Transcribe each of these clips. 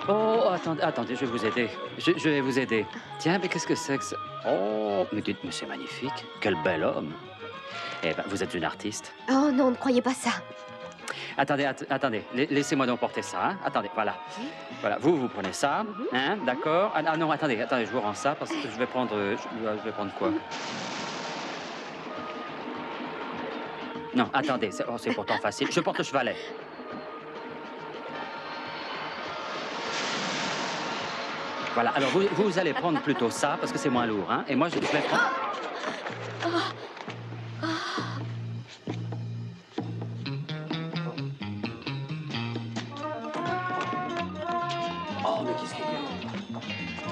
Oh, attendez, attendez, je vais vous aider. Je vais vous aider. Tiens, mais qu'est-ce que c'est que ça? Oh, mais dites, mais c'est magnifique. Quel bel homme. Eh ben, vous êtes une artiste. Oh non, ne croyez pas ça. Attendez, attendez. Laissez-moi donc porter ça. Hein. Attendez, voilà. Voilà, vous prenez ça. Hein, d'accord. Ah non, attendez, je vous rends ça parce que je vais prendre... je vais prendre quoi? Non, attendez, c'est pourtant facile. Je porte le chevalet. Voilà, alors vous allez prendre plutôt ça, parce que c'est moins lourd, hein. Et moi, je vais prendre... Oh, mais qu'est-ce qu'il y a?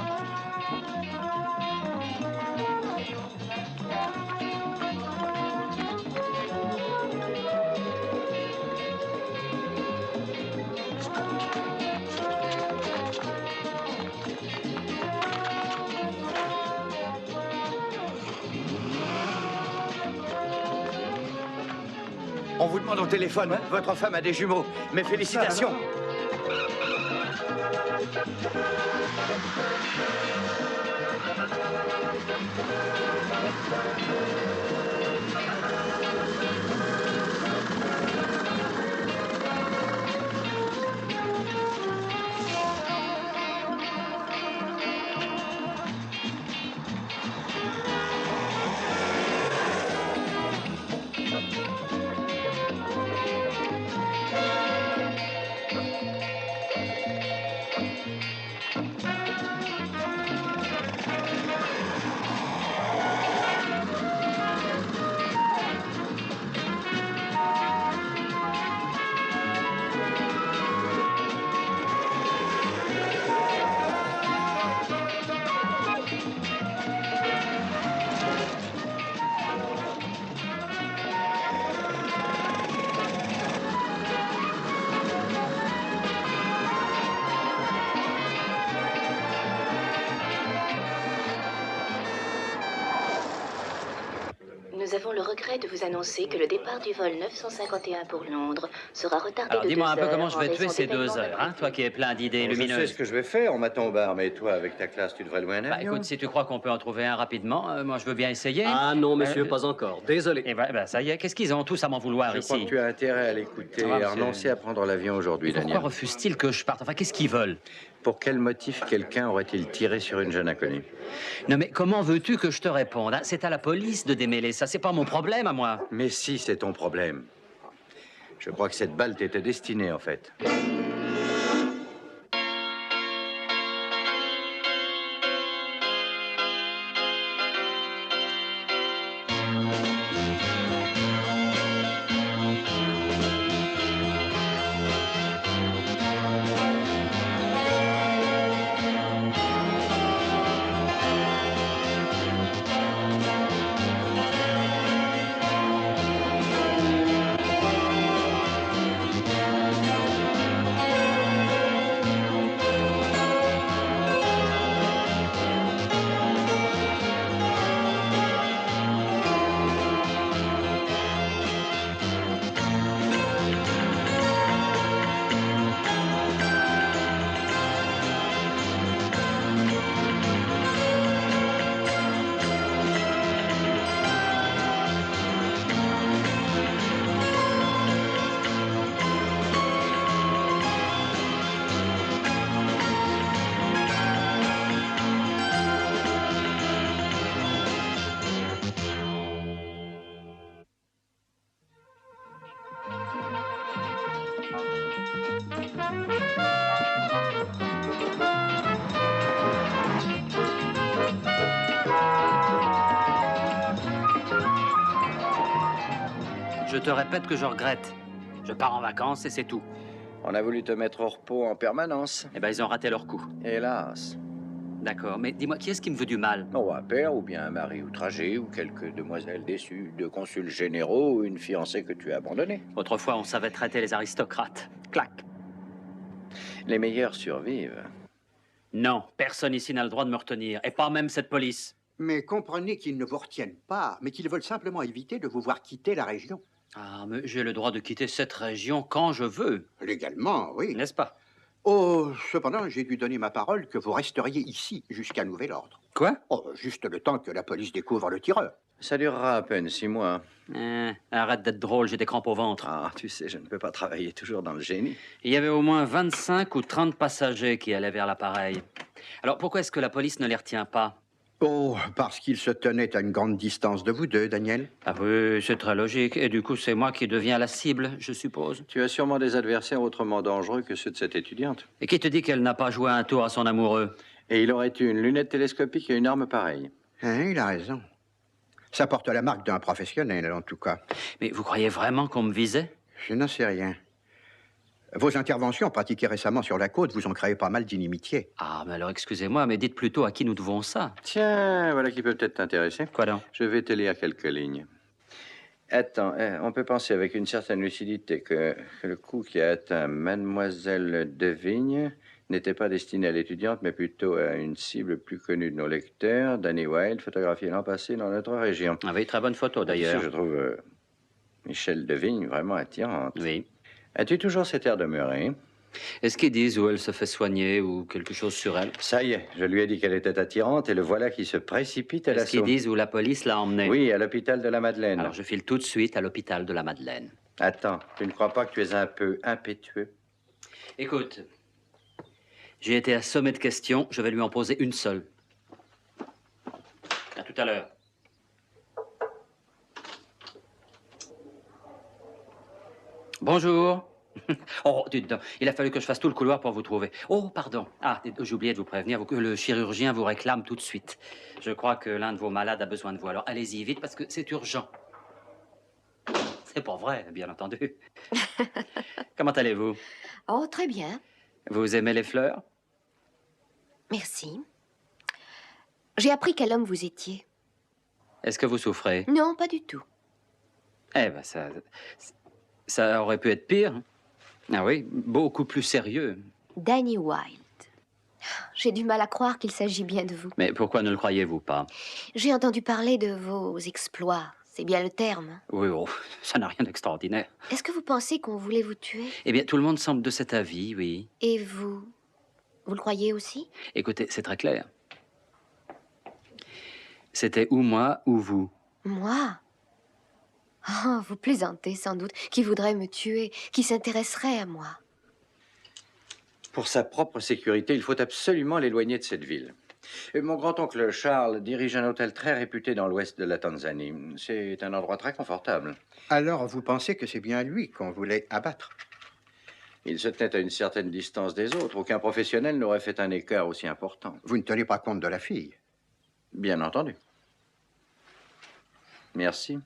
On vous demande au téléphone, votre femme a des jumeaux. Mes félicitations. Nous avons le regret de vous annoncer que le départ du vol 951 pour Londres sera retardé Alors, de 2 dis-moi un peu heures comment je en vais tuer raison ces 2 d'événements heures, hein, toi qui es plein d'idées Je sais lumineuses. ce que je vais faire en m'attendant au bar, mais toi, avec ta classe, tu devrais louer un Bah, avion. écoute, si tu crois qu'on peut en trouver un rapidement, moi, je veux bien essayer. Ah non, monsieur, pas encore. Désolé. Et bah, ça y est, qu'est-ce qu'ils ont tous à m'en vouloir Je crois ici? que tu as intérêt à l'écouter Ah, et à monsieur. renoncer à prendre l'avion aujourd'hui, Pourquoi Daniel. refusent-ils que je parte? Enfin, qu'est-ce qu'ils veulent? Pour quel motif quelqu'un aurait-il tiré sur une jeune inconnue? Non, mais comment veux-tu que je te réponde, hein? C'est à la police de démêler ça, c'est pas mon problème à moi. Mais si, c'est ton problème. Je crois que cette balle t'était destinée, en fait. Je te répète que je regrette. Je pars en vacances et c'est tout. On a voulu te mettre au repos en permanence. Eh ben, ils ont raté leur coup. Hélas. D'accord, mais dis-moi, qui est-ce qui me veut du mal? Oh, un père, ou bien un mari outragé, ou quelques demoiselles déçues, deux consuls généraux, ou une fiancée que tu as abandonnée. Autrefois, on savait traiter les aristocrates. Clac. Les meilleurs survivent. Non, personne ici n'a le droit de me retenir, et pas même cette police. Mais comprenez qu'ils ne vous retiennent pas, mais qu'ils veulent simplement éviter de vous voir quitter la région. Ah, mais j'ai le droit de quitter cette région quand je veux, Légalement, oui. n'est-ce pas? Oh, cependant, j'ai dû donner ma parole que vous resteriez ici jusqu'à nouvel ordre. Quoi? Oh, juste le temps que la police découvre le tireur. Ça durera à peine 6 mois. Arrête d'être drôle, j'ai des crampes au ventre. Ah, tu sais, je ne peux pas travailler toujours dans le génie. Il y avait au moins 25 ou 30 passagers qui allaient vers l'appareil. Alors pourquoi est-ce que la police ne les retient pas? Oh, parce qu'ils se tenaient à une grande distance de vous deux, Daniel. Ah oui, c'est très logique. Et du coup, c'est moi qui deviens la cible, je suppose. Tu as sûrement des adversaires autrement dangereux que ceux de cette étudiante. Et qui te dit qu'elle n'a pas joué un tour à son amoureux? Et il aurait eu une lunette télescopique et une arme pareille. Hein, il a raison. Ça porte la marque d'un professionnel, en tout cas. Mais vous croyez vraiment qu'on me visait? Je n'en sais rien. Vos interventions pratiquées récemment sur la côte vous ont créé pas mal d'inimitié. Ah, mais alors excusez-moi, mais dites plutôt à qui nous devons ça. Tiens, voilà qui peut peut-être t'intéresser. Quoi donc? Je vais te lire quelques lignes. Attends, on peut penser avec une certaine lucidité que le coup qui a atteint Mademoiselle Devigne n'était pas destiné à l'étudiante, mais plutôt à une cible plus connue de nos lecteurs, Danny Wilde, photographié l'an passé dans notre région. Ah oui, très bonne photo d'ailleurs. Je trouve Michel Devigne vraiment attirante. Oui. As-tu toujours cet air demeuré? Est-ce qu'ils disent où elle se fait soigner ou quelque chose sur elle? Ça y est, je lui ai dit qu'elle était attirante et le voilà qui se précipite à Est-ce qu'ils l'assaut. disent où la police l'a emmenée? Oui, à l'hôpital de la Madeleine. Alors je file tout de suite à l'hôpital de la Madeleine. Attends, tu ne crois pas que tu es un peu impétueux? Écoute, j'ai été assommé de questions, je vais lui en poser une seule. À tout à l'heure. Bonjour. Oh, dites donc, il a fallu que je fasse tout le couloir pour vous trouver. Oh, pardon. Ah, j'ai oublié de vous prévenir que le chirurgien vous réclame tout de suite. Je crois que l'un de vos malades a besoin de vous. Alors allez-y vite parce que c'est urgent. C'est pas vrai, bien entendu. Comment allez-vous? Oh, très bien. Vous aimez les fleurs? Merci. J'ai appris quel homme vous étiez. Est-ce que vous souffrez? Non, pas du tout. Eh ben, ça aurait pu être pire. Ah oui, beaucoup plus sérieux. Danny Wilde. J'ai du mal à croire qu'il s'agit bien de vous. Mais pourquoi ne le croyez-vous pas? J'ai entendu parler de vos exploits. C'est bien le terme. Oui, oh, ça n'a rien d'extraordinaire. Est-ce que vous pensez qu'on voulait vous tuer? Eh bien, tout le monde semble de cet avis, oui. Et vous? Vous le croyez aussi? Écoutez, c'est très clair. C'était ou moi ou vous. Moi? Oh, vous plaisantez sans doute. Qui voudrait me tuer? Qui s'intéresserait à moi? Pour sa propre sécurité, il faut absolument l'éloigner de cette ville. Mon grand-oncle Charles dirige un hôtel très réputé dans l'ouest de la Tanzanie. C'est un endroit très confortable. Alors, vous pensez que c'est bien lui qu'on voulait abattre? Il se tenait à une certaine distance des autres. Aucun professionnel n'aurait fait un écart aussi important. Vous ne tenez pas compte de la fille? Bien entendu. Merci.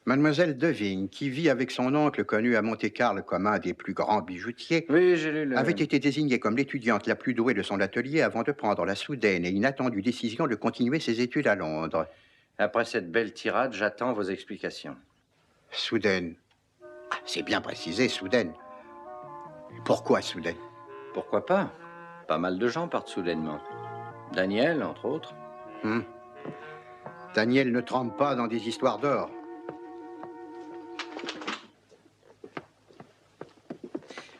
Mademoiselle Devigne, qui vit avec son oncle connu à Monte-Carlo comme un des plus grands bijoutiers, Oui, j'ai lu le... avait été désignée comme l'étudiante la plus douée de son atelier avant de prendre la soudaine et inattendue décision de continuer ses études à Londres. Après cette belle tirade, j'attends vos explications. Soudaine. Ah, c'est bien précisé, soudaine. Pourquoi soudaine? Pourquoi pas? Pas mal de gens partent soudainement. Daniel, entre autres. Daniel ne trempe pas dans des histoires d'or.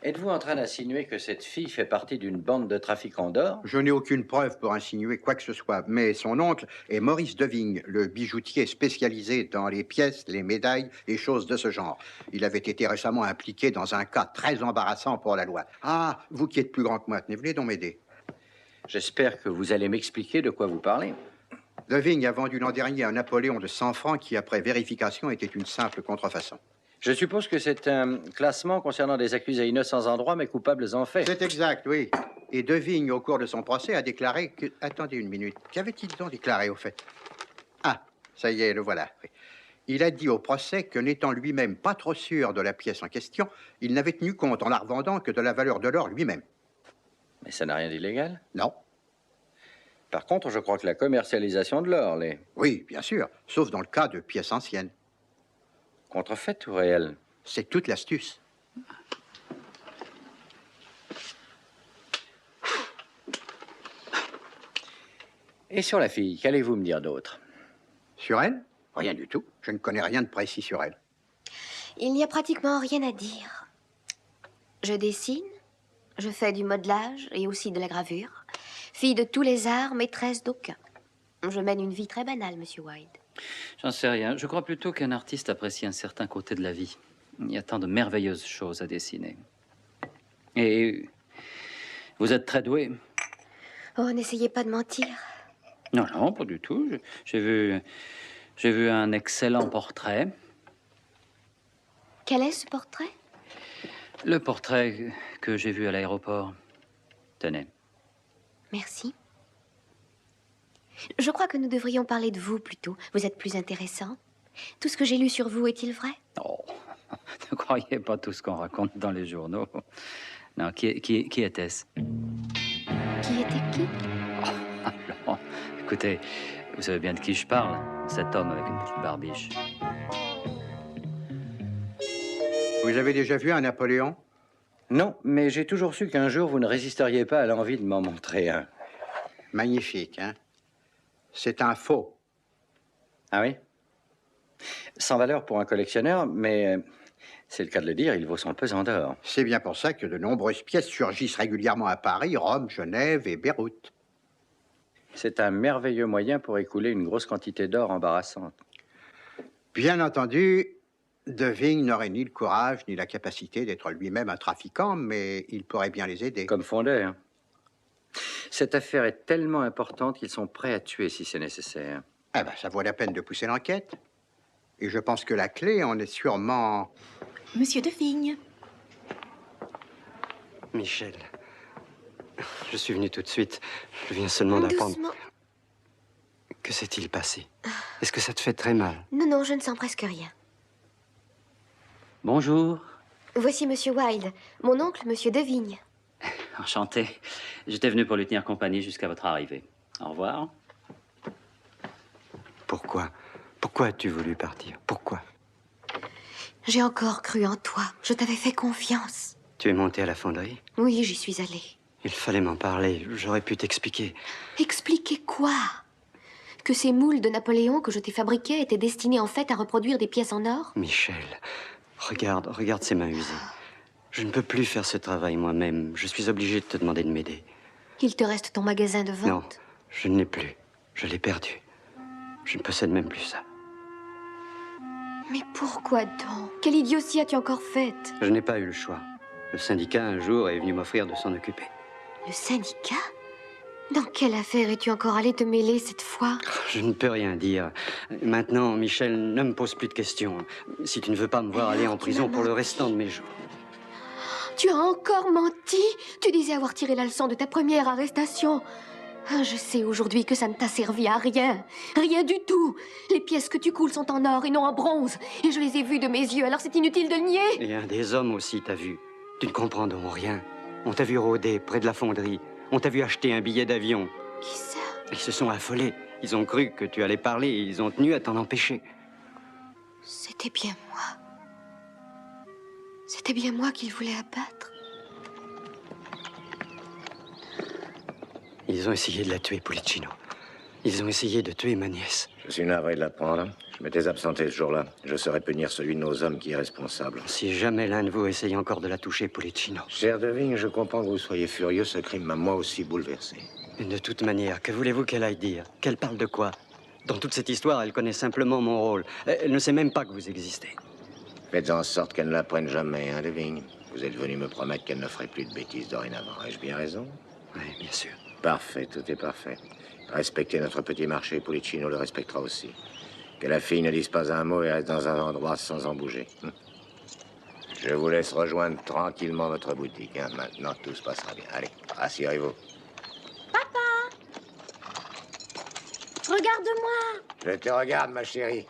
Êtes-vous en train d'insinuer que cette fille fait partie d'une bande de trafiquants d'or? Je n'ai aucune preuve pour insinuer quoi que ce soit, mais son oncle est Maurice Devigne, le bijoutier spécialisé dans les pièces, les médailles et choses de ce genre. Il avait été récemment impliqué dans un cas très embarrassant pour la loi. Ah, vous qui êtes plus grand que moi, venez donc m'aider. J'espère que vous allez m'expliquer de quoi vous parlez. Devigne a vendu l'an dernier un Napoléon de 100 francs qui, après vérification, était une simple contrefaçon. Je suppose que c'est un classement concernant des accusés innocents en droit, mais coupables en fait. C'est exact, oui. Et Devigne, au cours de son procès, a déclaré que... Attendez une minute. Qu'avait-il donc déclaré, au fait? Ah, ça y est, le voilà. Oui. Il a dit au procès que, n'étant lui-même pas trop sûr de la pièce en question, il n'avait tenu compte en la revendant que de la valeur de l'or lui-même. Mais ça n'a rien d'illégal. Non. Par contre, je crois que la commercialisation de l'or l'est. Oui, bien sûr, sauf dans le cas de pièces anciennes. Contrefaite ou réelle? C'est toute l'astuce. Et sur la fille, qu'allez-vous me dire d'autre? Sur elle? Rien du tout. Je ne connais rien de précis sur elle. Il n'y a pratiquement rien à dire. Je dessine, je fais du modelage et aussi de la gravure. Fille de tous les arts, maîtresse d'aucun. Je mène une vie très banale, Monsieur Wilde. J'en sais rien. Je crois plutôt qu'un artiste apprécie un certain côté de la vie. Il y a tant de merveilleuses choses à dessiner. Et vous êtes très doué. Oh, n'essayez pas de mentir. Non, non, pas du tout. J'ai vu un excellent portrait. Quel est ce portrait? Le portrait que j'ai vu à l'aéroport. Tenez. Merci. Je crois que nous devrions parler de vous plutôt. Vous êtes plus intéressant. Tout ce que j'ai lu sur vous est-il vrai? Oh, ne croyez pas tout ce qu'on raconte dans les journaux. Non, qui était-ce? Qui était qui? Alors, écoutez, vous savez bien de qui je parle. Cet homme avec une petite barbiche. Vous avez déjà vu un Napoléon? Non, mais j'ai toujours su qu'un jour, vous ne résisteriez pas à l'envie de m'en montrer un. Magnifique, hein? C'est un faux. Ah oui? Sans valeur pour un collectionneur, mais c'est le cas de le dire, il vaut son pesant d'or. C'est bien pour ça que de nombreuses pièces surgissent régulièrement à Paris, Rome, Genève et Beyrouth. C'est un merveilleux moyen pour écouler une grosse quantité d'or embarrassante. Bien entendu, De Vigne n'aurait ni le courage ni la capacité d'être lui-même un trafiquant, mais il pourrait bien les aider. Comme Fondé, hein. Cette affaire est tellement importante qu'ils sont prêts à tuer si c'est nécessaire. Eh ben, ça vaut la peine de pousser l'enquête. Et je pense que la clé en est sûrement... Monsieur De Vigne. Michel, je suis venu tout de suite. Je viens seulement d'apprendre. Doucement. Que s'est-il passé? Est-ce que ça te fait très mal? Non, non, je ne sens presque rien. Bonjour. Voici Monsieur Wilde, mon oncle, Monsieur De Vigne. Enchanté. J'étais venu pour lui tenir compagnie jusqu'à votre arrivée. Au revoir. Pourquoi? Pourquoi as-tu voulu partir? Pourquoi? J'ai encore cru en toi. Je t'avais fait confiance. Tu es monté à la fonderie? Oui, j'y suis allée. Il fallait m'en parler. J'aurais pu t'expliquer. Expliquer quoi? Que ces moules de Napoléon que je t'ai fabriqués étaient destinés en fait à reproduire des pièces en or? Michel, regarde ces mains usées. Je ne peux plus faire ce travail moi-même. Je suis obligé de te demander de m'aider. Il te reste ton magasin de vente? Non, je ne l'ai plus. Je l'ai perdu. Je ne possède même plus ça. Mais pourquoi donc? Quelle idiotie as-tu encore faite? Je n'ai pas eu le choix. Le syndicat, un jour, est venu m'offrir de s'en occuper. Le syndicat? Dans quelle affaire es-tu encore allé te mêler cette fois? Je ne peux rien dire. Maintenant, Michel, ne me pose plus de questions. Si tu ne veux pas me voir aller en prison pour le restant de mes jours. Tu as encore menti? Tu disais avoir tiré la leçon de ta première arrestation. Ah, je sais aujourd'hui que ça ne t'a servi à rien. Rien du tout. Les pièces que tu coules sont en or et non en bronze. Et je les ai vues de mes yeux, alors c'est inutile de le nier. Et un des hommes aussi t'a vu. Tu ne comprends donc rien. On t'a vu rôder près de la fonderie. On t'a vu acheter un billet d'avion. Qui ça? Ils se sont affolés. Ils ont cru que tu allais parler et ils ont tenu à t'en empêcher. C'était bien moi. C'était bien moi qu'ils voulaient abattre. Ils ont essayé de la tuer, Pulicino. Ils ont essayé de tuer ma nièce. Je suis navré de l'apprendre. Je m'étais absenté ce jour-là. Je saurais punir celui de nos hommes qui est responsable. Si jamais l'un de vous essaye encore de la toucher, Pulicino. Cher De Vigne, je comprends que vous soyez furieux. Ce crime m'a moi aussi bouleversé. Mais de toute manière, que voulez-vous qu'elle aille dire? Qu'elle parle de quoi? Dans toute cette histoire, elle connaît simplement mon rôle. Elle ne sait même pas que vous existez. Faites en sorte qu'elle ne l'apprenne jamais, hein, De Vigne. Vous êtes venu me promettre qu'elle ne ferait plus de bêtises dorénavant. Ai-je bien raison? Oui, bien sûr. Parfait, tout est parfait. Respectez notre petit marché, Pulicino le respectera aussi. Que la fille ne dise pas un mot et reste dans un endroit sans en bouger. Je vous laisse rejoindre tranquillement votre boutique. Hein. Maintenant, tout se passera bien. Allez, rassurez-vous. Regarde-moi. Je te regarde, ma chérie.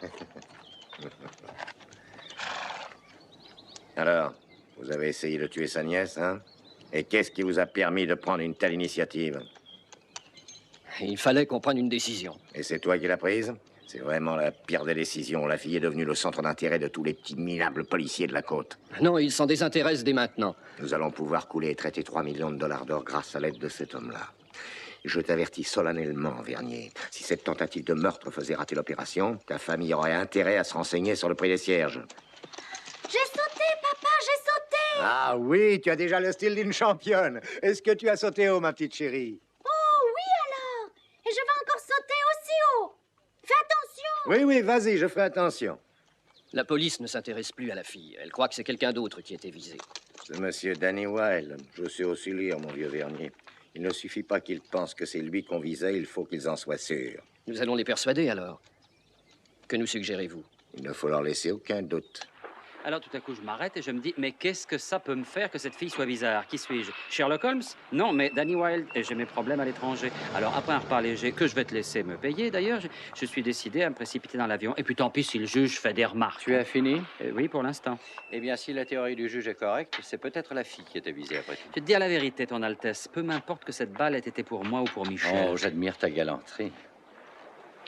Alors, vous avez essayé de tuer sa nièce, hein? Et qu'est-ce qui vous a permis de prendre une telle initiative? Il fallait qu'on prenne une décision. Et c'est toi qui l'as prise? C'est vraiment la pire des décisions. La fille est devenue le centre d'intérêt de tous les petits minables policiers de la côte. Non, il s'en désintéresse dès maintenant. Nous allons pouvoir couler et traiter 3 millions de dollars d'or grâce à l'aide de cet homme-là. Je t'avertis solennellement, Vernier. Si cette tentative de meurtre faisait rater l'opération, ta famille aurait intérêt à se renseigner sur le prix des cierges. J'ai sauté, papa, j'ai sauté! Ah oui, tu as déjà le style d'une championne. Est-ce que tu as sauté haut, ma petite chérie? Oh oui alors! Et je vais encore sauter aussi haut! Fais attention! Oui, oui, vas-y, je ferai attention. La police ne s'intéresse plus à la fille. Elle croit que c'est quelqu'un d'autre qui était visé. C'est monsieur Danny Wilde. Je sais aussi lire, mon vieux Vernier. Il ne suffit pas qu'ils pensent que c'est lui qu'on visait, il faut qu'ils en soient sûrs. Nous allons les persuader alors. Que nous suggérez-vous? Il ne faut leur laisser aucun doute. Alors tout à coup, je m'arrête et je me dis, mais qu'est-ce que ça peut me faire que cette fille soit bizarre? Qui suis-je? Sherlock Holmes? Non, mais Danny Wilde, et j'ai mes problèmes à l'étranger. Alors après un repas léger, que je vais te laisser me payer, d'ailleurs, je suis décidé à me précipiter dans l'avion. Et puis tant pis si le juge fait des remarques. Tu as fini? Oui, pour l'instant. Eh bien, si la théorie du juge est correcte, c'est peut-être la fille qui était visée après tout. Je vais te dire la vérité, ton Altesse. Peu m'importe que cette balle ait été pour moi ou pour Michel. Oh, j'admire ta galanterie.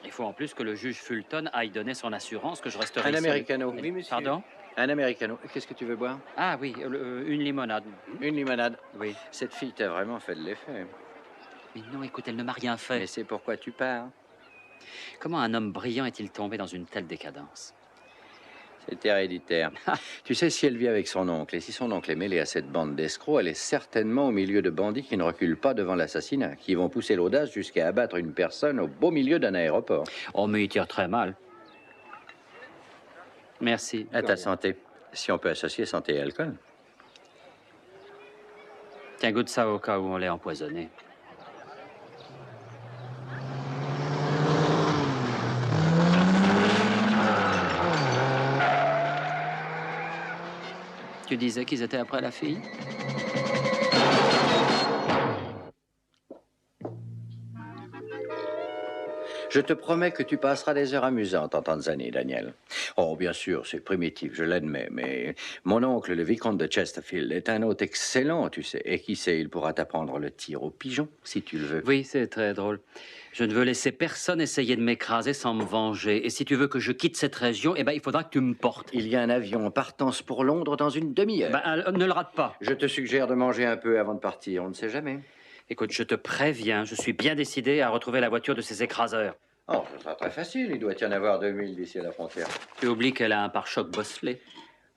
Il faut en plus que le juge Fulton aille donner son assurance que je resterai Un ici. americano. Oui, monsieur. Pardon? Un americano. Qu'est-ce que tu veux boire? Ah oui, une limonade. Une limonade. Oui. Cette fille t'a vraiment fait de l'effet. Mais non, écoute, elle ne m'a rien fait. Mais c'est pourquoi tu pars. Comment un homme brillant est-il tombé dans une telle décadence? C'est héréditaire. Tu sais, si elle vit avec son oncle, et si son oncle est mêlé à cette bande d'escrocs, elle est certainement au milieu de bandits qui ne reculent pas devant l'assassinat, qui vont pousser l'audace jusqu'à abattre une personne au beau milieu d'un aéroport. Oh, mais il tire très mal. Merci. À ta santé. Si on peut associer santé et alcool. Tiens, goûte ça au cas où on l'ait empoisonné. Tu disais qu'ils étaient après la fille? Je te promets que tu passeras des heures amusantes en Tanzanie, Daniel. Oh, bien sûr, c'est primitif, je l'admets, mais mon oncle, le vicomte de Chesterfield, est un hôte excellent, tu sais. Et qui sait, il pourra t'apprendre le tir au pigeon, si tu le veux. Oui, c'est très drôle. Je ne veux laisser personne essayer de m'écraser sans me venger. Et si tu veux que je quitte cette région, eh ben, il faudra que tu me portes. Il y a un avion en partance pour Londres dans une demi-heure. Ben, ne le rate pas. Je te suggère de manger un peu avant de partir, on ne sait jamais. Écoute, je te préviens, je suis bien décidé à retrouver la voiture de ces écraseurs. Oh, ce sera très facile, il doit y en avoir 2000 d'ici à la frontière. Tu oublies qu'elle a un pare-choc bosselé.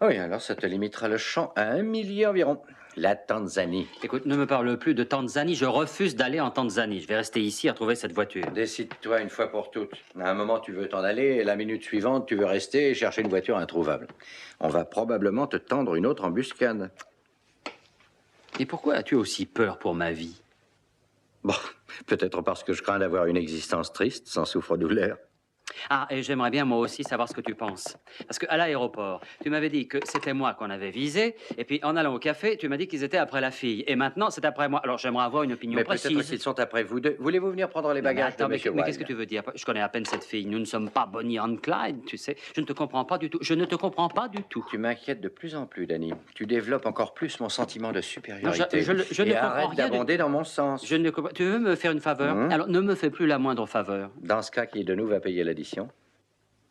Oui, alors ça te limitera le champ à 1 millier environ. La Tanzanie. Écoute, ne me parle plus de Tanzanie, je refuse d'aller en Tanzanie. Je vais rester ici à trouver cette voiture. Décide-toi une fois pour toutes. À un moment, tu veux t'en aller, et la minute suivante, tu veux rester et chercher une voiture introuvable. On va probablement te tendre une autre embuscade. Et pourquoi as-tu aussi peur pour ma vie? Bon, peut-être parce que je crains d'avoir une existence triste, sans souffre-douleur. Ah, et j'aimerais bien moi aussi savoir ce que tu penses. Parce qu'à l'aéroport, tu m'avais dit que c'était moi qu'on avait visé, et puis en allant au café, tu m'as dit qu'ils étaient après la fille. Et maintenant, c'est après moi. Alors j'aimerais avoir une opinion Mais précise. peut-être qu'ils sont après vous deux. Voulez-vous venir prendre les Non, mais bagages attends, de mais Monsieur qu'est-ce Wilde? que tu veux dire? Je connais à peine cette fille. Nous ne sommes pas Bonnie and Clyde, tu sais. Je ne te comprends pas du tout. Je ne te comprends pas du tout. Tu m'inquiètes de plus en plus, Danny. Tu développes encore plus mon sentiment de supériorité. Non, je ne et comprends arrête rien d'abonder dans mon sens. Je ne comprends... Tu veux me faire une faveur? Alors ne me fais plus la moindre faveur. Dans ce cas, qui de nous va payer l'addition?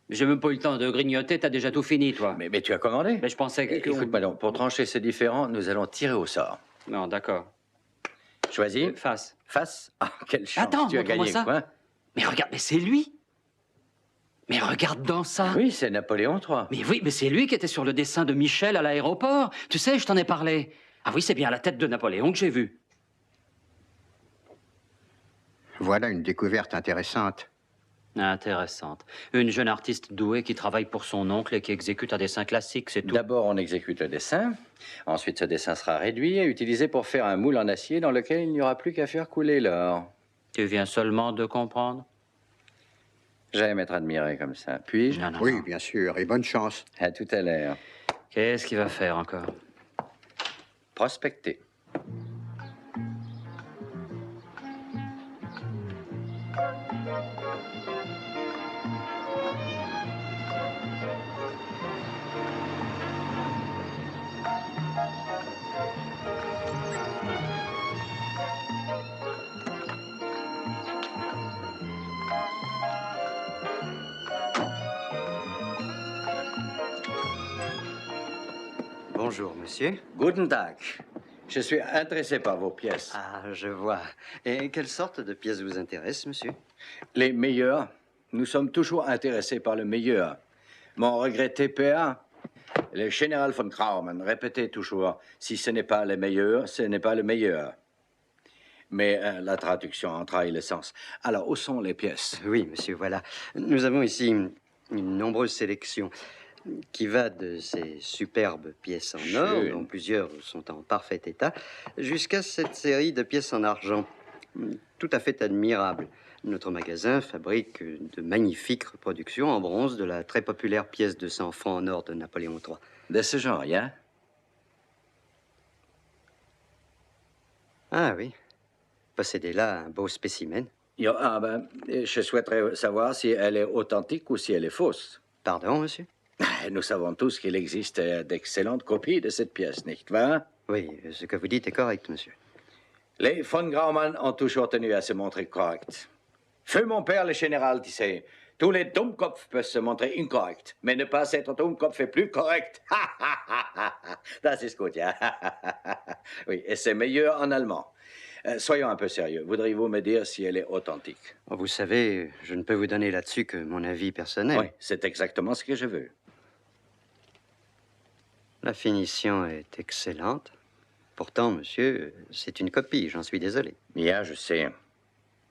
J'ai même pas eu le temps de grignoter, t'as déjà tout fini, toi. Mais tu as commandé. Mais je pensais que... Écoute-moi donc, pour trancher ces différends, nous allons tirer au sort. Non, d'accord. Choisis. Face. Face. Ah, quelle chance. Attends, tu as montre-moi gagné, ça. quoi. Mais regarde, mais c'est lui. Mais regarde dans ça. Oui, c'est Napoléon III. Mais oui, mais c'est lui qui était sur le dessin de Michel à l'aéroport. Tu sais, je t'en ai parlé. Ah oui, c'est bien la tête de Napoléon que j'ai vue. Voilà une découverte intéressante. Intéressante. Une jeune artiste douée qui travaille pour son oncle et qui exécute un dessin classique, c'est tout. D'abord, on exécute le dessin. Ensuite, ce dessin sera réduit et utilisé pour faire un moule en acier dans lequel il n'y aura plus qu'à faire couler l'or. Tu viens seulement de comprendre? J'aime être admiré comme ça. Puis-je? Non, non, Oui, non. bien sûr, et bonne chance. À tout à l'heure. Qu'est-ce qu'il va faire encore? Prospecter. Bonjour, monsieur. Guten Tag. Je suis intéressé par vos pièces. Ah, je vois. Et quelle sorte de pièces vous intéressent, monsieur? Les meilleurs. Nous sommes toujours intéressés par le meilleur. Mon regretté PA, le général von Kraumann, répétait toujours, si ce n'est pas le meilleur, ce n'est pas le meilleur. Mais la traduction en trahit le sens. Alors, où sont les pièces? Oui, monsieur, voilà. Nous avons ici une nombreuse sélection qui va de ces superbes pièces en or, Schön. dont plusieurs sont en parfait état, jusqu'à cette série de pièces en argent, tout à fait admirable. Notre magasin fabrique de magnifiques reproductions en bronze de la très populaire pièce de 100 francs en or de Napoléon III. De ce genre, hein? Ah oui. Possédez là un beau spécimen. Je souhaiterais savoir si elle est authentique ou si elle est fausse. Pardon, monsieur? Nous savons tous qu'il existe d'excellentes copies de cette pièce, nicht wahr? Oui, ce que vous dites est correct, monsieur. Les von Graumann ont toujours tenu à se montrer corrects. Feu mon père, le général, disait, tous les Dummkopf peuvent se montrer incorrects, mais ne pas être Dummkopf est plus correct. Das ist gut, ja. Oui, et c'est meilleur en allemand. Soyons un peu sérieux. Voudriez-vous me dire si elle est authentique? Vous savez, je ne peux vous donner là-dessus que mon avis personnel. Oui, c'est exactement ce que je veux. La finition est excellente. Pourtant, monsieur, c'est une copie, j'en suis désolé. Bien, je sais.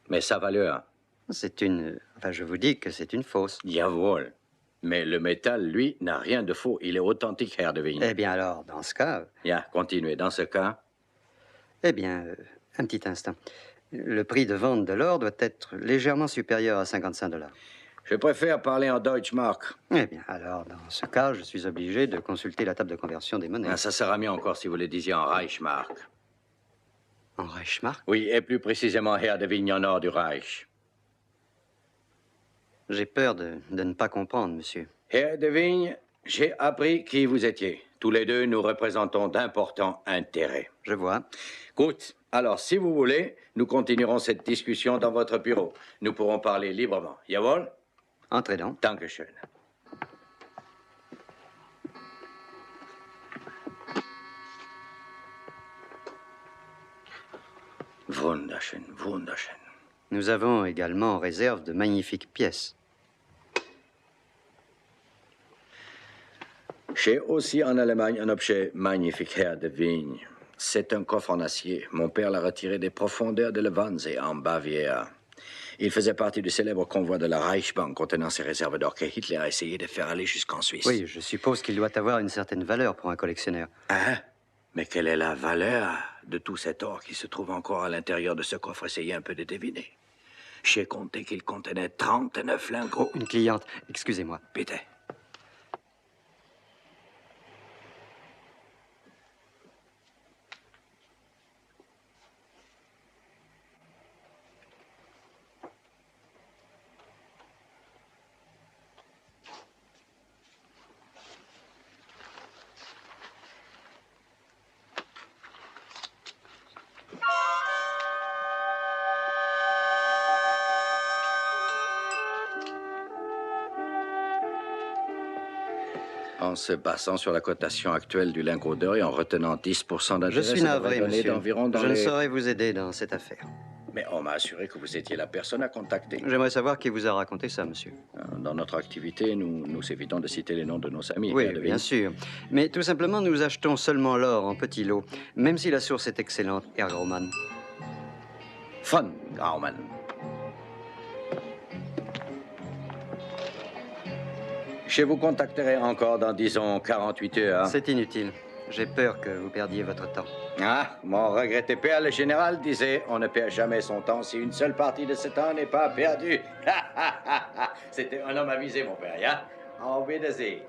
Mais sa valeur? C'est une... Enfin, je vous dis que c'est une fausse. Jawohl. Mais le métal, lui, n'a rien de faux. Il est authentique, Herr de Vigne. Eh bien alors, dans ce cas... Bien, continuez. Dans ce cas... Eh bien, un petit instant. Le prix de vente de l'or doit être légèrement supérieur à 55 $. Je préfère parler en Deutschmark. Eh bien, alors, dans ce cas, je suis obligé de consulter la table de conversion des monnaies. Ah, ça sera mieux encore si vous le disiez en Reichsmark. En Reichsmark? Oui, et plus précisément, Herr de Vigne, en or du Reich. J'ai peur de ne pas comprendre, monsieur. Herr de Vigne, j'ai appris qui vous étiez. Tous les deux, nous représentons d'importants intérêts. Je vois. Gut. Alors, si vous voulez, nous continuerons cette discussion dans votre bureau. Nous pourrons parler librement. Jawohl? Entrez donc. Dankeschön. Wunderschön, wunderschön. Nous avons également en réserve de magnifiques pièces. J'ai aussi en Allemagne un objet magnifique, Herr de Vigne. C'est un coffre en acier. Mon père l'a retiré des profondeurs de la Wannsee, en Bavière. Il faisait partie du célèbre convoi de la Reichsbank contenant ses réserves d'or que Hitler a essayé de faire aller jusqu'en Suisse. Oui, je suppose qu'il doit avoir une certaine valeur pour un collectionneur. Hein? Mais quelle est la valeur de tout cet or qui se trouve encore à l'intérieur de ce coffre? Essayez un peu de deviner. J'ai compté qu'il contenait 39 lingots. Une cliente, excusez-moi. Bitte. En se basant sur la cotation actuelle du lingot d'or et en retenant 10% d'intérêt, Je suis ça navré, devrait donner monsieur. d'environ dans Je ne les... saurais vous aider dans cette affaire. Mais on m'a assuré que vous étiez la personne à contacter. J'aimerais savoir qui vous a raconté ça, monsieur. Dans notre activité, nous évitons de citer les noms de nos amis. Oui, Herr de Vigne. bien sûr. Mais tout simplement, nous achetons seulement l'or en petits lots, même si la source est excellente, Herr Graumann. Von Graumann. Je vous contacterai encore dans, disons, 48 heures. C'est inutile. J'ai peur que vous perdiez votre temps. Ah, mon regretté père, le général, disait on ne perd jamais son temps si une seule partie de ce temps n'est pas perdue. C'était un homme avisé, mon père, ya? Auf Wiedersehen.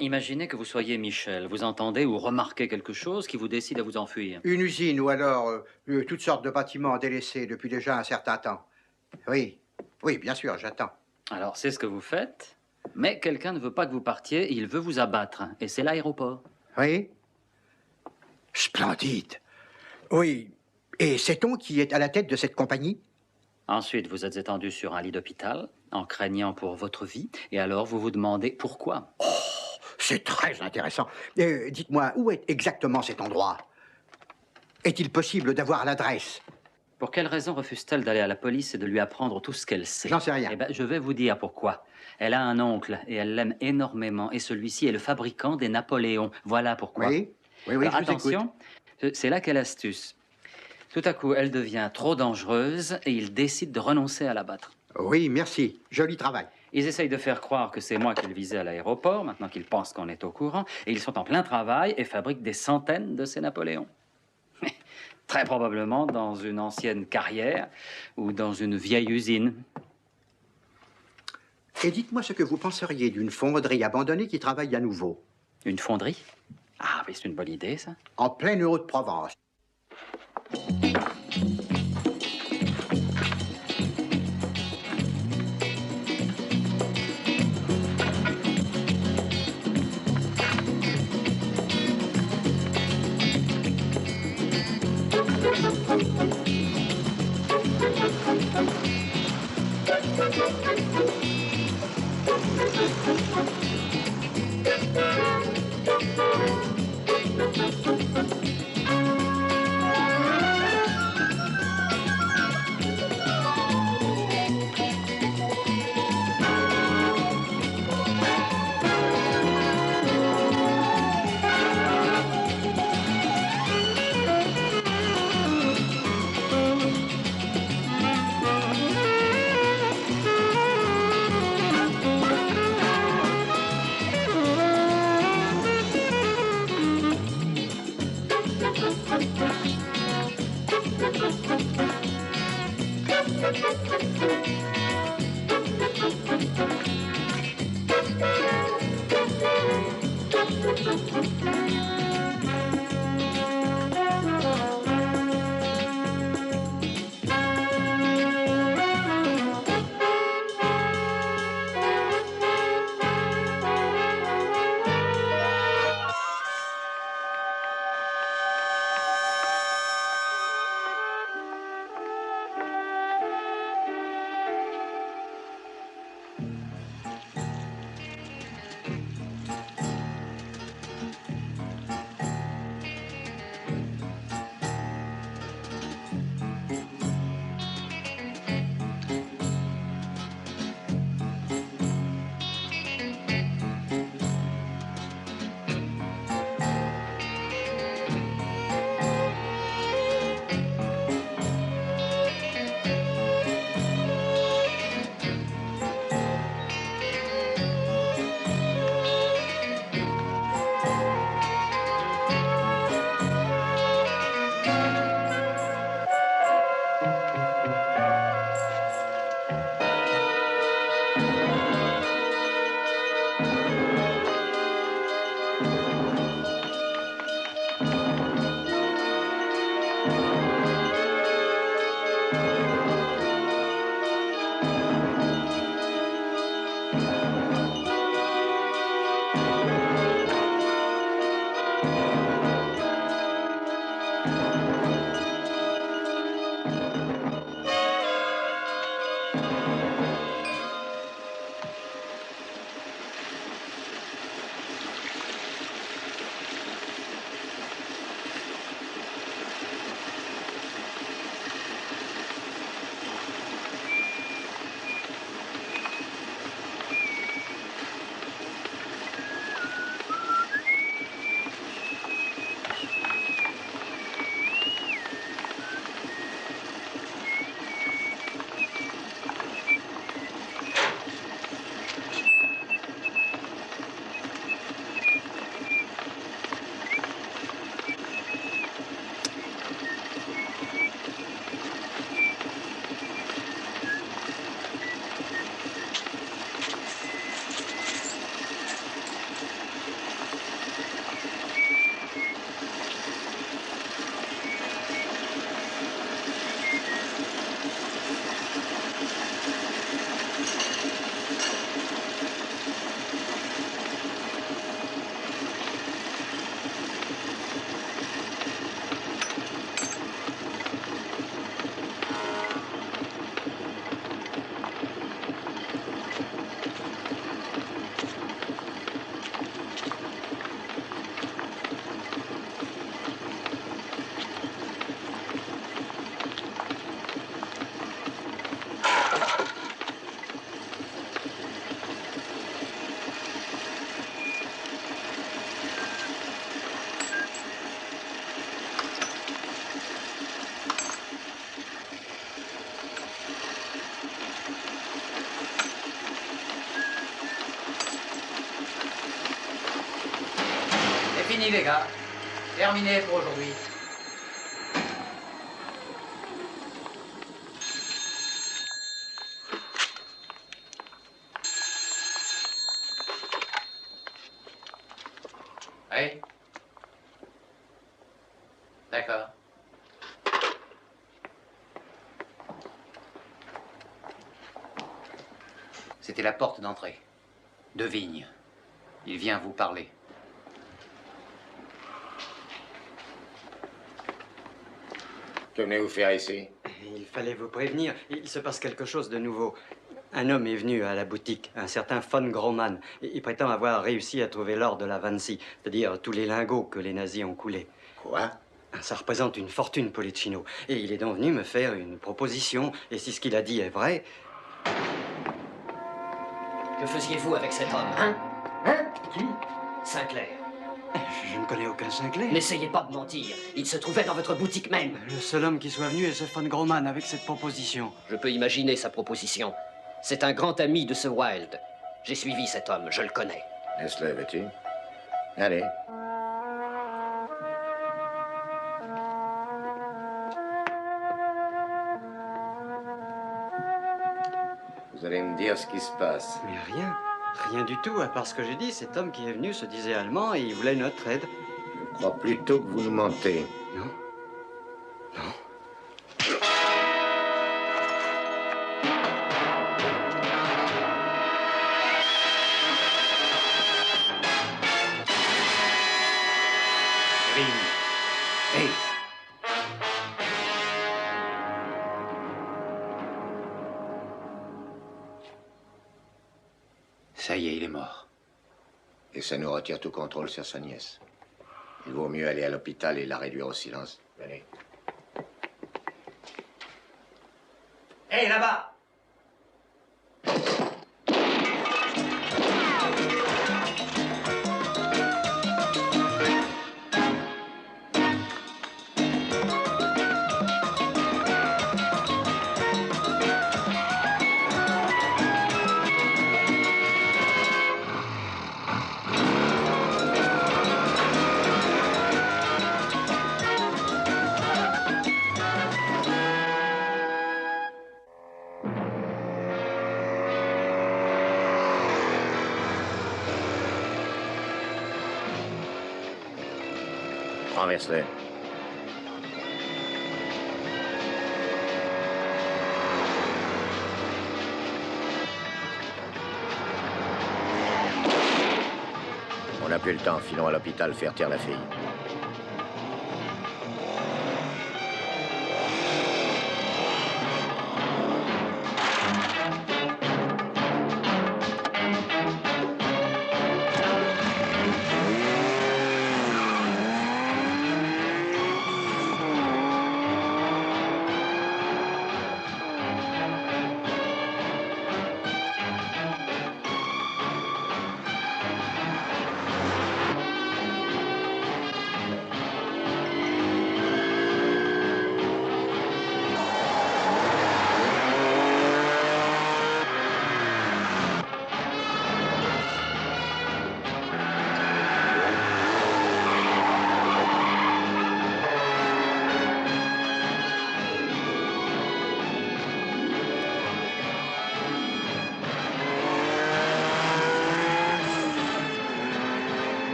Imaginez que vous soyez Michel. Vous entendez ou remarquez quelque chose qui vous décide à vous enfuir. Une usine ou alors toutes sortes de bâtiments délaissés depuis déjà un certain temps. Oui, oui, bien sûr, j'attends. Alors, c'est ce que vous faites, mais quelqu'un ne veut pas que vous partiez, il veut vous abattre. Et c'est l'aéroport. Oui? Splendide. Oui. Et sait-on qui est à la tête de cette compagnie? Ensuite, vous êtes étendu sur un lit d'hôpital, en craignant pour votre vie, et alors vous vous demandez pourquoi. C'est très intéressant. Dites-moi, où est exactement cet endroit? Est-il possible d'avoir l'adresse? Pour quelle raison refuse-t-elle d'aller à la police et de lui apprendre tout ce qu'elle sait? J'en sais rien. Eh bien, je vais vous dire pourquoi. Elle a un oncle et elle l'aime énormément, et celui-ci est le fabricant des Napoléons. Voilà pourquoi. Oui, oui, oui, Alors, je vous écoute. attention, c'est là qu'est l'astuce. Tout à coup, elle devient trop dangereuse et il décide de renoncer à la battre. Oui, merci. Joli travail. Ils essayent de faire croire que c'est moi qui le visais à l'aéroport, maintenant qu'ils pensent qu'on est au courant, et ils sont en plein travail et fabriquent des centaines de ces Napoléons. Très probablement dans une ancienne carrière ou dans une vieille usine. Et dites-moi ce que vous penseriez d'une fonderie abandonnée qui travaille à nouveau. Une fonderie? Ah oui, c'est une bonne idée, ça. En pleine Haute-Provence. fini, les gars. Terminé pour aujourd'hui. Oui. D'accord. C'était la porte d'entrée. De Vigne. Il vient vous parler. Que venez-vous faire ici? Il fallait vous prévenir. Il se passe quelque chose de nouveau. Un homme est venu à la boutique, un certain von Groman. Il prétend avoir réussi à trouver l'or de la Vancy, c'est-à-dire tous les lingots que les nazis ont coulés. Quoi? Ça représente une fortune, Policino. Et il est donc venu me faire une proposition. Et si ce qu'il a dit est vrai... Que faisiez-vous avec cet homme? Hein? Qui? Sinclair. Je ne connais aucun Sinclair. N'essayez pas de mentir. Il se trouvait dans votre boutique même. Le seul homme qui soit venu est ce von Groman avec cette proposition. Je peux imaginer sa proposition. C'est un grand ami de ce Wilde. J'ai suivi cet homme, je le connais. Laisse-le, veux-tu? Allez. Vous allez me dire ce qui se passe. Mais rien. Rien du tout, à part ce que j'ai dit. Cet homme qui est venu se disait allemand et il voulait notre aide. Je crois plutôt que vous nous mentez. Non. Non. Hey. Ça y est, il est mort. Et ça nous retire tout contrôle sur sa nièce. Il vaut mieux aller à l'hôpital et la réduire au silence. Venez. Hé, là-bas! Renverse-le. On n'a plus le temps. Filons à l'hôpital faire taire la fille.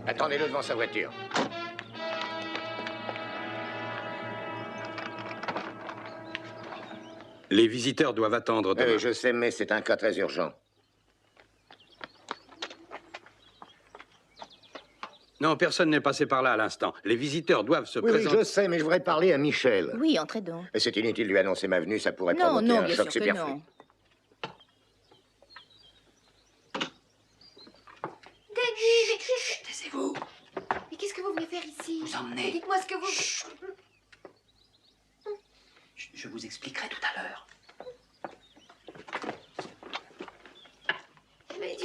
Attendez-le devant sa voiture. Les visiteurs doivent attendre demain. Oui, je sais, mais c'est un cas très urgent. Non, personne n'est passé par là à l'instant. Les visiteurs doivent se Oui, présenter. je sais, mais je voudrais parler à Michel. Oui, entrez donc. Et c'est inutile de lui annoncer ma venue, ça pourrait Non, provoquer non, un bien choc sûr que superflu. non. Taisez-vous. Mais qu'est-ce que vous venez faire ici? Vous emmenez. Dites-moi ce que vous... Je vous expliquerai tout à l'heure. Mais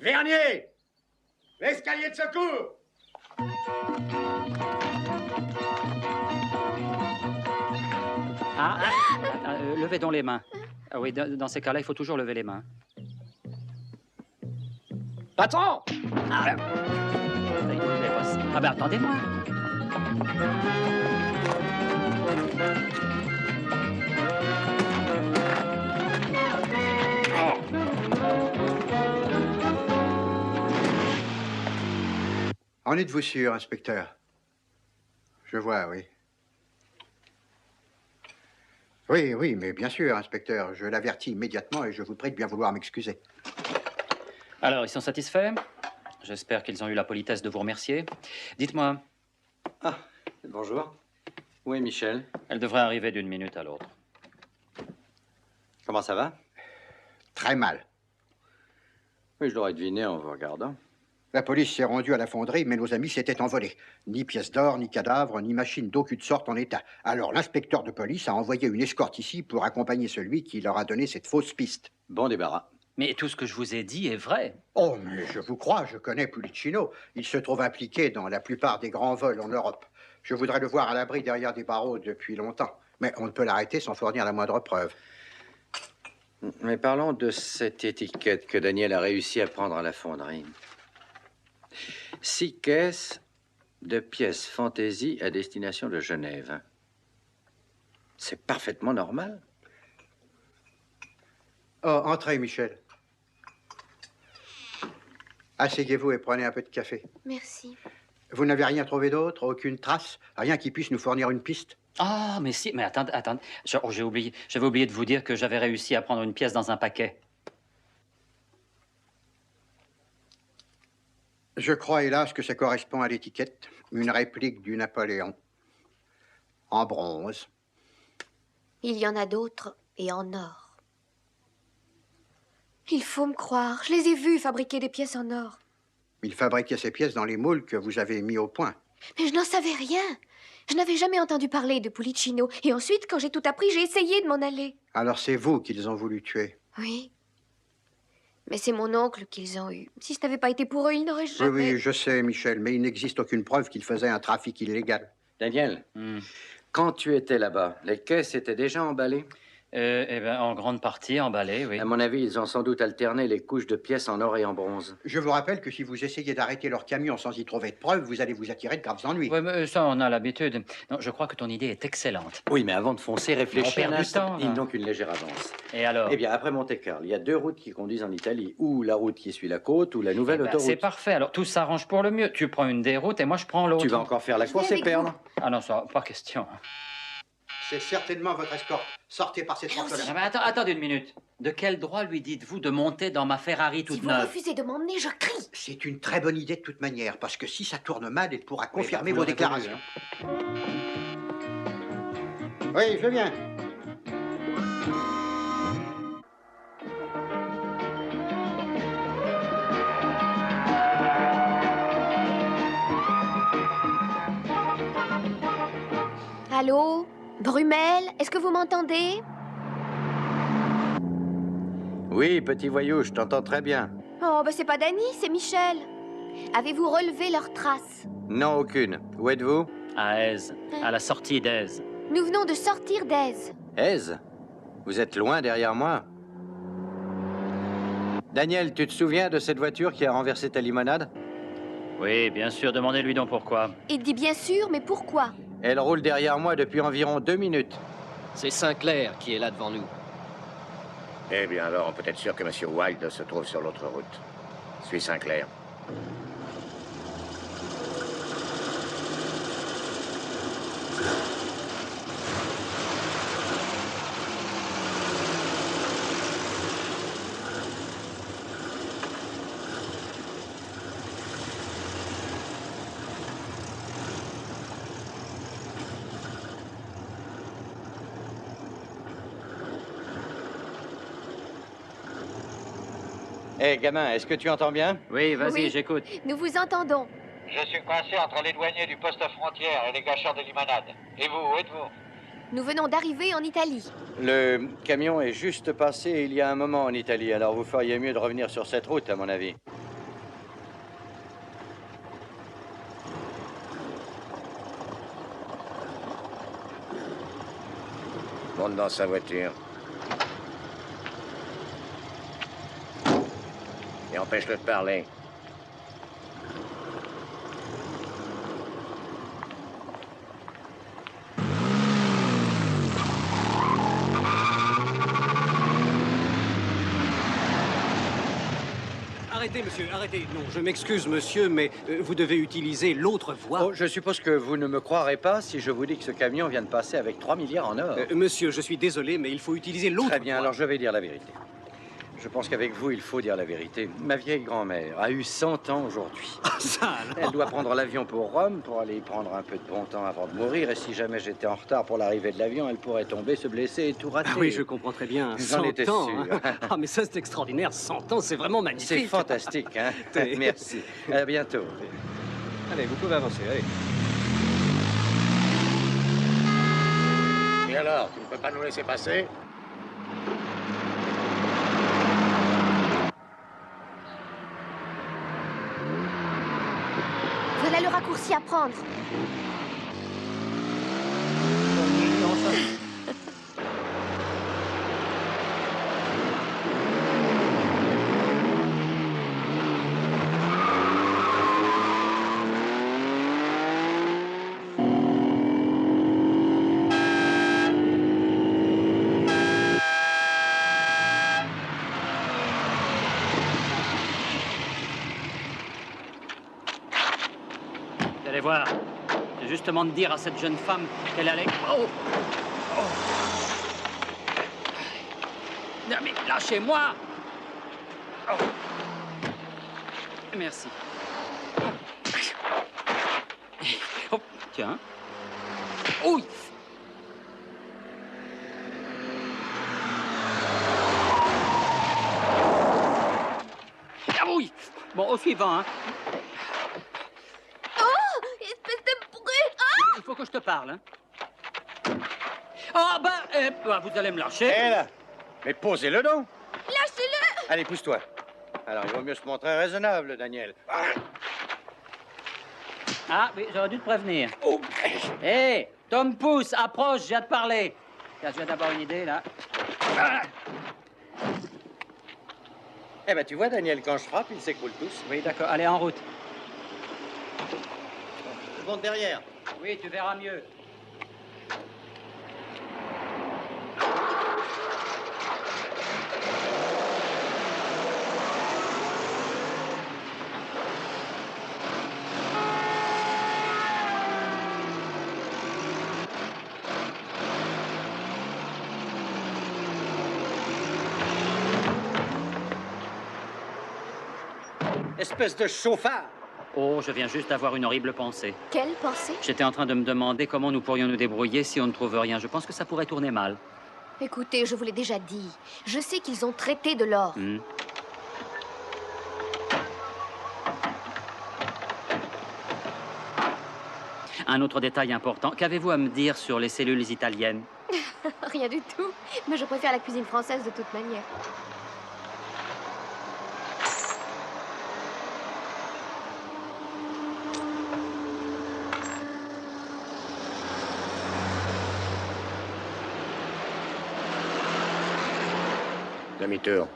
Vernier! L'escalier de secours! Levez donc les mains. Ah oui, dans ces cas-là, il faut toujours lever les mains. Patron! Ah ben attendez-moi. En êtes-vous sûr, inspecteur? Je vois, oui. Oui, mais bien sûr, inspecteur. Je l'avertis immédiatement et je vous prie de bien vouloir m'excuser. Alors, ils sont satisfaits? J'espère qu'ils ont eu la politesse de vous remercier. Dites-moi. Ah, bonjour. Où est Michel? Elle devrait arriver d'une minute à l'autre. Comment ça va? Très mal. Oui, je l'aurais deviné en vous regardant. La police s'est rendue à la fonderie, mais nos amis s'étaient envolés. Ni pièces d'or, ni cadavres, ni machines d'aucune sorte en état. Alors l'inspecteur de police a envoyé une escorte ici pour accompagner celui qui leur a donné cette fausse piste. Bon débarras. Mais tout ce que je vous ai dit est vrai. Oh, mais je vous crois, je connais Pulicino. Il se trouve impliqué dans la plupart des grands vols en Europe. Je voudrais le voir à l'abri derrière des barreaux depuis longtemps. Mais on ne peut l'arrêter sans fournir la moindre preuve. Mais parlons de cette étiquette que Daniel a réussi à prendre à la fonderie. 6 caisses de pièces fantaisie à destination de Genève. C'est parfaitement normal. Oh, entrez, Michel. Asseyez-vous et prenez un peu de café. merci. Vous n'avez rien trouvé d'autre? Aucune trace? Rien qui puisse nous fournir une piste? Ah, mais si, mais attendez. J'ai oublié. J'avais oublié de vous dire que j'avais réussi à prendre une pièce dans un paquet. Je crois, hélas, que ça correspond à l'étiquette. Une réplique du Napoléon. En bronze. Il y en a d'autres et en or. Il faut me croire. Je les ai vus fabriquer des pièces en or. Il fabriquait ces pièces dans les moules que vous avez mis au point. Mais je n'en savais rien. Je n'avais jamais entendu parler de Pulicino. Et ensuite, quand j'ai tout appris, j'ai essayé de m'en aller. Alors c'est vous qu'ils ont voulu tuer? Oui. Mais c'est mon oncle qu'ils ont eu. Si ce n'avait pas été pour eux, ils n'auraient Oui, jamais... oui, je sais, Michel, mais il n'existe aucune preuve qu'ils faisaient un trafic illégal. Daniel, quand tu étais là-bas, les caisses étaient déjà emballées? Eh bien, en grande partie emballé, oui. À mon avis, ils ont sans doute alterné les couches de pièces en or et en bronze. Je vous rappelle que si vous essayez d'arrêter leur camion sans y trouver de preuves, vous allez vous attirer de graves ennuis. Oui, mais ça, on a l'habitude. Non, je crois que ton idée est excellente. Oui, mais avant de foncer, réfléchis On perd un du instant. temps, Ils là. n'ont qu'une légère avance. Et alors? Eh bien, après Monte-Carlo, il y a 2 routes qui conduisent en Italie. Ou la route qui suit la côte, ou la nouvelle Eh ben, autoroute. c'est parfait. Alors, tout s'arrange pour le mieux. Tu prends une des routes et moi, je prends l'autre. Tu vas encore faire la course et avec perdre. Ah non, ça, pas question. C'est certainement votre escorte. Sortez par cette porte-là. Ah ben, attendez une minute. De quel droit lui dites-vous de monter dans ma Ferrari toute Si vous neuve? refusez de m'emmener, je crie. C'est une très bonne idée de toute manière, parce que si ça tourne mal, elle pourra confirmer vous vos l'aurez déclarations. Oui, je viens. Allô? Brumel, est-ce que vous m'entendez? Oui, petit voyou, je t'entends très bien. Oh, ben c'est pas Danny, c'est Michel. Avez-vous relevé leurs traces? Non, aucune. Où êtes-vous? À Aise, à la sortie d'Aise. Nous venons de sortir d'Aise. Aise? Vous êtes loin derrière moi. Daniel, tu te souviens de cette voiture qui a renversé ta limonade? Oui, bien sûr, demandez-lui donc pourquoi. Il dit bien sûr, mais pourquoi? Elle roule derrière moi depuis environ 2 minutes. C'est Sinclair qui est là devant nous. Eh bien alors, on peut être sûr que M. Wilde se trouve sur l'autre route. Suis Sinclair. Hé, gamin, est-ce que tu entends bien? Oui, vas-y, Oui. j'écoute. Nous vous entendons. Je suis coincé entre les douaniers du poste frontière et les gâcheurs de limonade. Et vous, où êtes-vous? Nous venons d'arriver en Italie. Le camion est juste passé il y a un moment en Italie, alors vous feriez mieux de revenir sur cette route, à mon avis. Monte dans sa voiture. Et empêche-le de parler. Arrêtez, monsieur, arrêtez. Non, je m'excuse, monsieur, mais vous devez utiliser l'autre voie. Oh, je suppose que vous ne me croirez pas si je vous dis que ce camion vient de passer avec 3 milliards en or. Monsieur, je suis désolé, mais il faut utiliser l'autre voie. Très bien, alors je vais dire la vérité. Je pense qu'avec vous, il faut dire la vérité. Ma vieille grand-mère a eu 100 ans aujourd'hui. Ça, alors. Elle doit prendre l'avion pour Rome pour aller prendre un peu de bon temps avant de mourir. Et si jamais j'étais en retard pour l'arrivée de l'avion, elle pourrait tomber, se blesser et tout rater. Ah oui, je comprends très bien. J'en 100 étais ans. sûr. Hein. Ah, mais ça, c'est extraordinaire. 100 ans, c'est vraiment magnifique. C'est fantastique, hein? Merci. À bientôt. Allez, vous pouvez avancer, allez. Et alors, tu ne peux pas nous laisser passer? Voilà le raccourci à prendre. Vous allez voir. C'est justement de dire à cette jeune femme qu'elle allait... Oh! Oh! Non, mais lâchez-moi! Oh! Merci. Oh, tiens. Oui! Ah oui! Bon, au suivant, hein. Espèce de brute. Il faut que je te parle, hein. Ah, vous allez me lâcher. Hé, là! Mais posez-le donc! Lâchez-le. Allez, pousse-toi. Alors, il vaut mieux se montrer raisonnable, Daniel. Ah, oui, j'aurais dû te prévenir. Hé, Tom Pouce, approche, j'ai à te parler. Tiens, je viens d'avoir une idée, là. Eh ben, tu vois, Daniel, quand je frappe, ils s'écroulent tous. Oui, d'accord, allez, en route. Je monte derrière. Oui, tu verras mieux. Espèce de chauffard! Oh, je viens juste d'avoir une horrible pensée. Quelle pensée? J'étais en train de me demander comment nous pourrions nous débrouiller si on ne trouve rien. Je pense que ça pourrait tourner mal. Écoutez, je vous l'ai déjà dit. Je sais qu'ils ont traité de l'or. Un autre détail important. Qu'avez-vous à me dire sur les cellules italiennes? Rien du tout. Mais je préfère la cuisine française de toute manière. Demi-tour.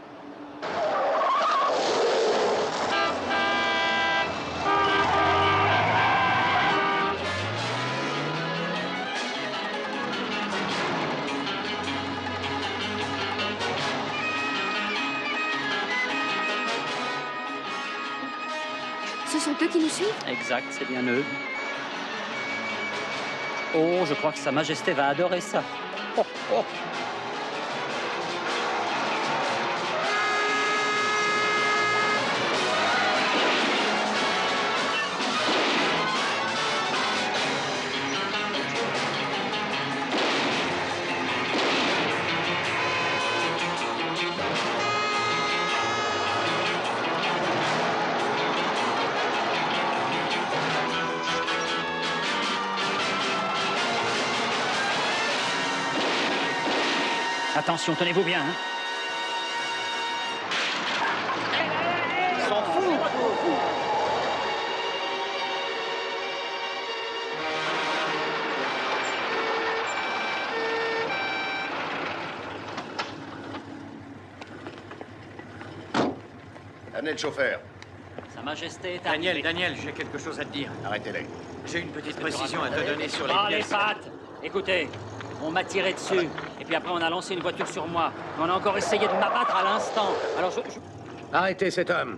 Ce sont eux qui nous suivent? Exact, c'est bien eux. Oh, je crois que Sa Majesté va adorer ça. Oh, oh. Attention, tenez-vous bien. Hein. Il s'en fout. Amenez le chauffeur. Sa Majesté est Daniel, j'ai quelque chose à te dire. Arrêtez-les. J'ai une petite précision à te donner sur les Ah, les pièces. pattes! Écoutez, on m'a tiré dessus, et puis après on a lancé une voiture sur moi. On a encore essayé de m'abattre à l'instant. Alors je... Arrêtez cet homme.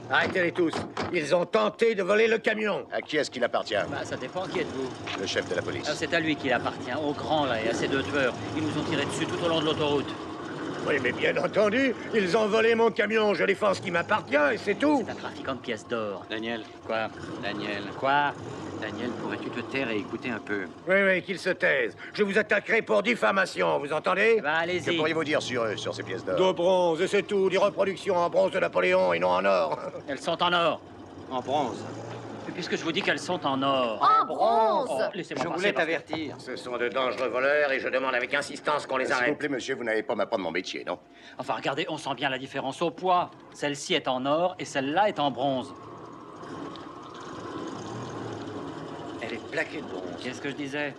Arrêtez-les tous. Ils ont tenté de voler le camion. À qui est-ce qu'il appartient? Bah, ça dépend, qui êtes-vous? Le chef de la police. Ah, c'est à lui qu'il appartient, au grand là, et à ses deux tueurs. Ils nous ont tiré dessus tout au long de l'autoroute. Oui, mais bien entendu, ils ont volé mon camion. Je défends ce qui m'appartient et c'est tout. C'est un trafiquant de pièces d'or. Daniel. Quoi? Daniel. Quoi? Daniel, pourrais-tu te taire et écouter un peu? Oui, qu'ils se taisent. Je vous attaquerai pour diffamation, vous entendez? Bah, allez-y. Que pourriez-vous dire sur eux, sur ces pièces d'or? De bronze, et c'est tout. Des reproductions en bronze de Napoléon et non en or. Elles sont en or. En bronze. Et puisque je vous dis qu'elles sont en or. En bronze! Oh, laissez-moi Je passer, voulais parce que- t'avertir. Ce sont de dangereux voleurs et je demande avec insistance qu'on les S'il vous arrête. plaît, monsieur, vous n'allez pas m'apprendre mon métier, non? Enfin, regardez, on sent bien la différence au poids. Celle-ci est en or et celle-là est en bronze. Elle est plaquée de bronze. Qu'est-ce que je disais?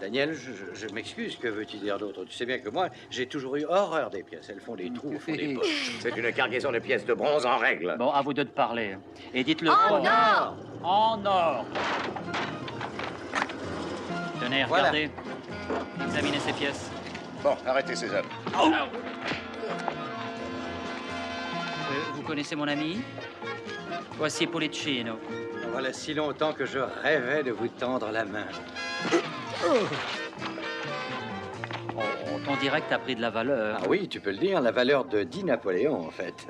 Daniel, je m'excuse, que veux-tu dire d'autre? Tu sais bien que moi, j'ai toujours eu horreur des pièces. Elles font des trous, font des poches. C'est une cargaison de pièces de bronze en règle. Bon, à vous deux de parler. Et dites-le En fort. or! En or! Tenez, Voilà. regardez. Examinez ces pièces. Bon, arrêtez ces hommes. Vous connaissez mon ami? Voici Policino. Voilà si longtemps que je rêvais de vous tendre la main. Oh, ton direct a pris de la valeur. Ah oui, tu peux le dire, la valeur de 10 Napoléon, en fait.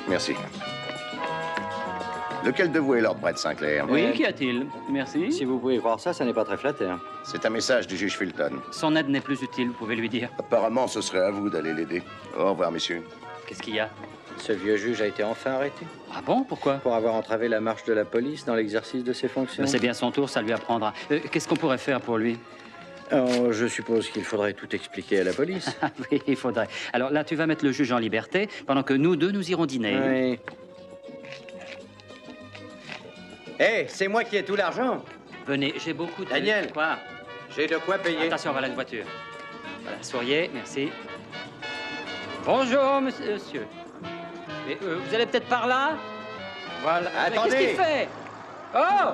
Merci. Lequel de vous est Lord Brett Sinclair? Oui, qu'y a-t-il? Merci. Si vous pouvez voir ça, ça n'est pas très flatteur. C'est un message du juge Fulton. Son aide n'est plus utile, vous pouvez lui dire. Apparemment, ce serait à vous d'aller l'aider. Au revoir, messieurs. Qu'est-ce qu'il y a? Ce vieux juge a été enfin arrêté Ah bon? Pourquoi? pour avoir entravé la marche de la police dans l'exercice de ses fonctions. C'est bien son tour, ça lui apprendra. Qu'est-ce qu'on pourrait faire pour lui? Oh, je suppose qu'il faudrait tout expliquer à la police. Ah oui, il faudrait. Alors là, tu vas mettre le juge en liberté pendant que nous deux, nous irons dîner. Oui. Hé, c'est moi qui ai tout l'argent. Venez, j'ai beaucoup de... Daniel. Quoi? J'ai de quoi payer. Attention, voilà une voiture. Voilà, souriez, merci. Bonjour, monsieur. Mais, vous allez peut-être par là? Voilà. Mais Attendez. qu'est-ce qu'il fait? Oh!